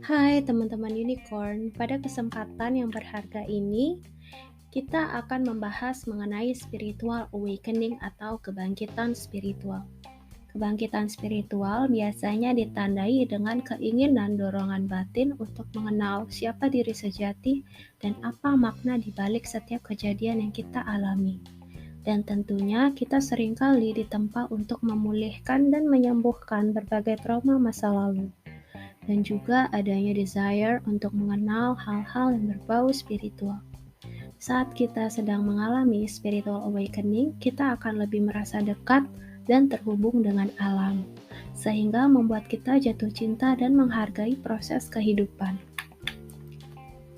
Hai teman-teman unicorn, pada kesempatan yang berharga ini, kita akan membahas mengenai spiritual awakening atau kebangkitan spiritual. Kebangkitan spiritual biasanya ditandai dengan keinginan dorongan batin untuk mengenal siapa diri sejati dan apa makna di balik setiap kejadian yang kita alami. Dan tentunya kita seringkali ditempa untuk memulihkan dan menyembuhkan berbagai trauma masa lalu dan juga adanya desire untuk mengenal hal-hal yang berbau spiritual. Saat kita sedang mengalami spiritual awakening, kita akan lebih merasa dekat dan terhubung dengan alam, sehingga membuat kita jatuh cinta dan menghargai proses kehidupan.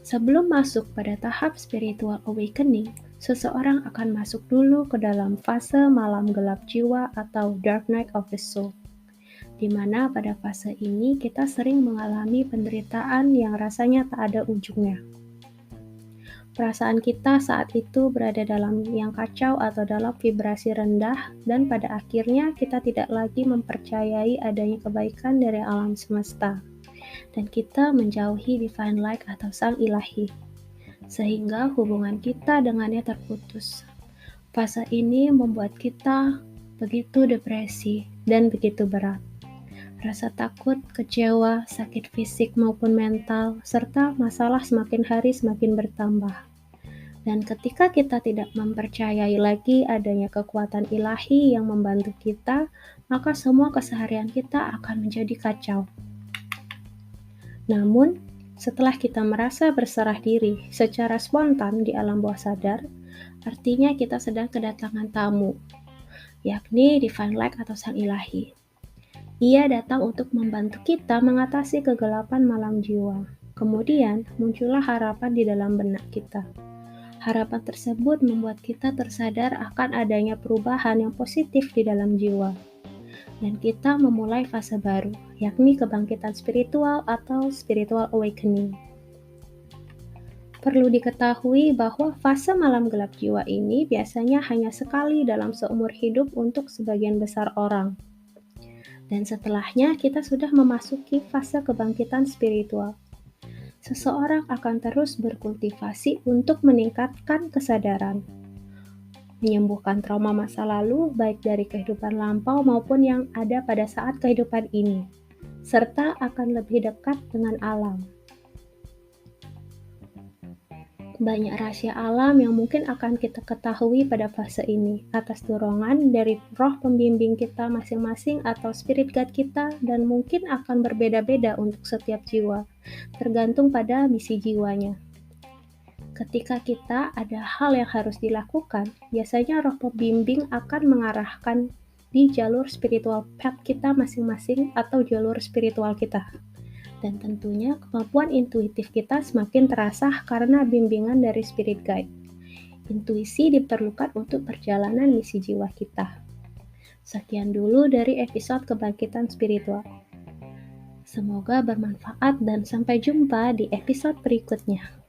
Sebelum masuk pada tahap spiritual awakening, seseorang akan masuk dulu ke dalam fase malam gelap jiwa atau dark night of the soul, di mana pada fase ini kita sering mengalami penderitaan yang rasanya tak ada ujungnya. Perasaan kita saat itu berada dalam yang kacau atau dalam vibrasi rendah, dan pada akhirnya kita tidak lagi mempercayai adanya kebaikan dari alam semesta, dan kita menjauhi divine light atau sang ilahi, sehingga hubungan kita dengannya terputus. Fase ini membuat kita begitu depresi dan begitu berat. Rasa takut, kecewa, sakit fisik maupun mental, serta masalah semakin hari semakin bertambah. Dan ketika kita tidak mempercayai lagi adanya kekuatan ilahi yang membantu kita, maka semua keseharian kita akan menjadi kacau. Namun, setelah kita merasa berserah diri secara spontan di alam bawah sadar, artinya kita sedang kedatangan tamu, yakni divine light atau sang ilahi. Ia datang untuk membantu kita mengatasi kegelapan malam jiwa. Kemudian muncullah harapan di dalam benak kita. Harapan tersebut membuat kita tersadar akan adanya perubahan yang positif di dalam jiwa. Dan kita memulai fase baru, yakni kebangkitan spiritual atau spiritual awakening. Perlu diketahui bahwa fase malam gelap jiwa ini biasanya hanya sekali dalam seumur hidup untuk sebagian besar orang. Dan setelahnya kita sudah memasuki fase kebangkitan spiritual. Seseorang akan terus berkultivasi untuk meningkatkan kesadaran, menyembuhkan trauma masa lalu baik dari kehidupan lampau maupun yang ada pada saat kehidupan ini, serta akan lebih dekat dengan alam. Banyak rahasia alam yang mungkin akan kita ketahui pada fase ini atas dorongan dari roh pembimbing kita masing-masing atau spirit guide kita, dan mungkin akan berbeda-beda untuk setiap jiwa, tergantung pada misi jiwanya. Ketika kita ada hal yang harus dilakukan, biasanya roh pembimbing akan mengarahkan di jalur spiritual path kita masing-masing atau jalur spiritual kita. Dan tentunya kemampuan intuitif kita semakin terasah karena bimbingan dari spirit guide. Intuisi diperlukan untuk perjalanan misi jiwa kita. Sekian dulu dari episode kebangkitan spiritual. Semoga bermanfaat dan sampai jumpa di episode berikutnya.